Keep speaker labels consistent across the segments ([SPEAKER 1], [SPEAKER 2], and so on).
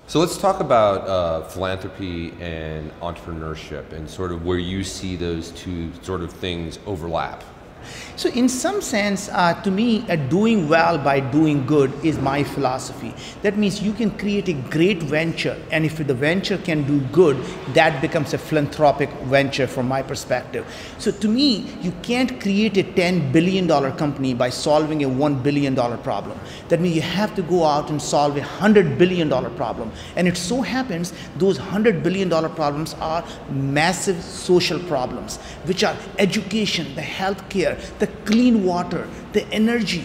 [SPEAKER 1] So let's talk about philanthropy and entrepreneurship and sort of where you see those two sort of things overlap.
[SPEAKER 2] So in some sense, to me, doing well by doing good is my philosophy. That means you can create a great venture, and if the venture can do good, that becomes a philanthropic venture from my perspective. So to me, you can't create a $10 billion company by solving a $1 billion problem. That means you have to go out and solve a $100 billion problem. And it so happens those $100 billion problems are massive social problems, which are education, the healthcare, the clean water, the energy.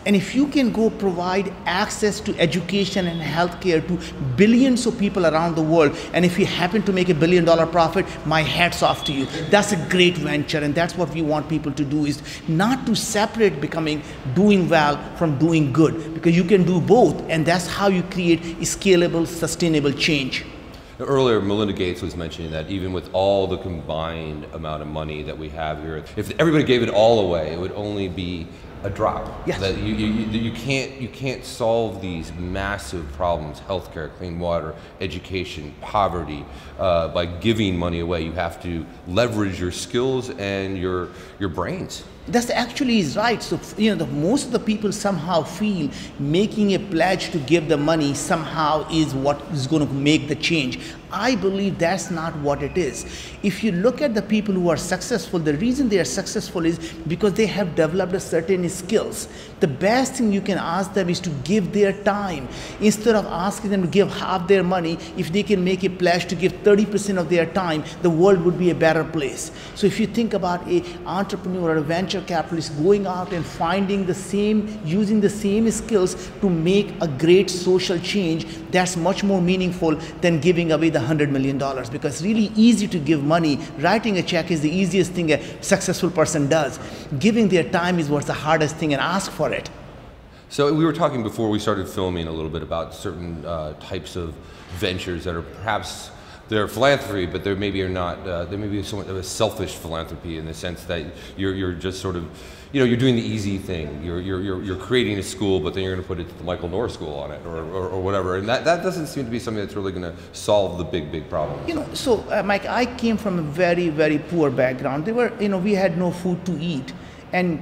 [SPEAKER 2] And if you can go provide access to education and healthcare to billions of people around the world, and if you happen to make $1 billion profit, my hat's off to you. That's a great venture, and that's what we want people to do, is not to separate becoming doing well from doing good, because you can do both, and that's how you create a scalable, sustainable change.
[SPEAKER 1] Earlier, Melinda Gates was mentioning that even with all the combined amount of money that we have here, if everybody gave it all away, it would only be a drop.
[SPEAKER 2] Yes.
[SPEAKER 1] That you can't solve these massive problems: healthcare, clean water, education, poverty, by giving money away. You have to leverage your skills and your brains.
[SPEAKER 2] That's actually is right. So, most of the people somehow feel making a pledge to give the money somehow is what is going to make the change. I believe that's not what it is. If you look at the people who are successful, the reason they are successful is because they have developed a certain skills. The best thing you can ask them is to give their time. Instead of asking them to give half their money, if they can make a pledge to give 30% of their time, the world would be a better place. So if you think about an entrepreneur or a venture capitalist going out and finding using the same skills to make a great social change, that's much more meaningful than giving away the $100 million, because it's really easy to give money. Writing a check is the easiest thing a successful person does. Giving their time is what's the hardest thing, and ask for it.
[SPEAKER 1] So we were talking before we started filming a little bit about certain types of ventures that are perhaps they're philanthropy, but they maybe are not. They may be somewhat of a selfish philanthropy in the sense that you're just sort of, you're doing the easy thing. You're creating a school, but then you're going to put it the Michael Noor School on it, or whatever. And that doesn't seem to be something that's really going to solve the big problem.
[SPEAKER 2] So Mike, I came from a very, very poor background. We had no food to eat, and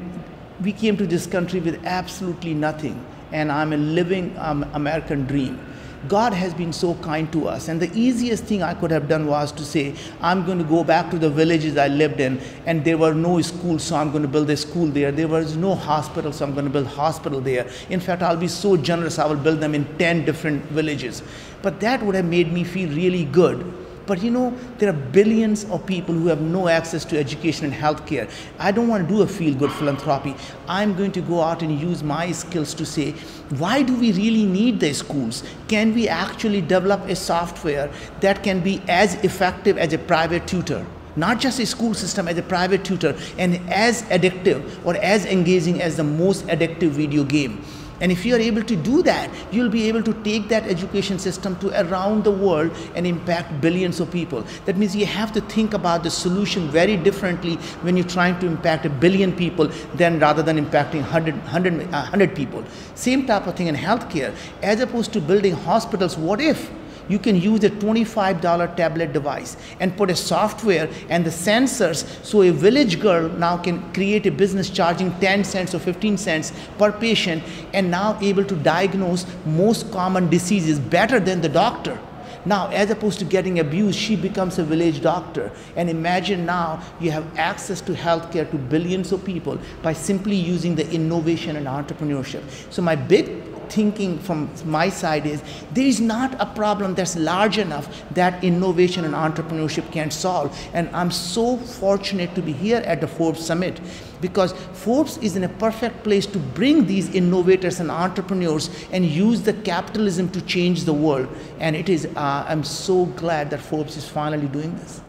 [SPEAKER 2] we came to this country with absolutely nothing. And I'm a living American dream. God has been so kind to us, and the easiest thing I could have done was to say, I'm going to go back to the villages I lived in, and there were no schools, so I'm going to build a school there. There was no hospital, so I'm going to build a hospital there. In fact, I'll be so generous, I will build them in 10 different villages. But that would have made me feel really good. But there are billions of people who have no access to education and healthcare. I don't want to do a feel-good philanthropy. I'm going to go out and use my skills to say, why do we really need the schools? Can we actually develop a software that can be as effective as a private tutor? Not just a school system, as a private tutor, and as addictive or as engaging as the most addictive video game. And if you are able to do that, you'll be able to take that education system to around the world and impact billions of people. That means you have to think about the solution very differently when you're trying to impact 1 billion people rather than impacting 100 people. Same type of thing in healthcare. As opposed to building hospitals, what if you can use a $25 tablet device and put a software and the sensors, so a village girl now can create a business charging 10 cents or 15 cents per patient, and now able to diagnose most common diseases better than the doctor. Now, as opposed to getting abused, she becomes a village doctor. And imagine now you have access to healthcare to billions of people by simply using the innovation and entrepreneurship. So my big thinking from my side is, there is not a problem that's large enough that innovation and entrepreneurship can't solve. And I'm so fortunate to be here at the Forbes Summit, because Forbes is in a perfect place to bring these innovators and entrepreneurs and use the capitalism to change the world. And it is, I'm so glad that Forbes is finally doing this.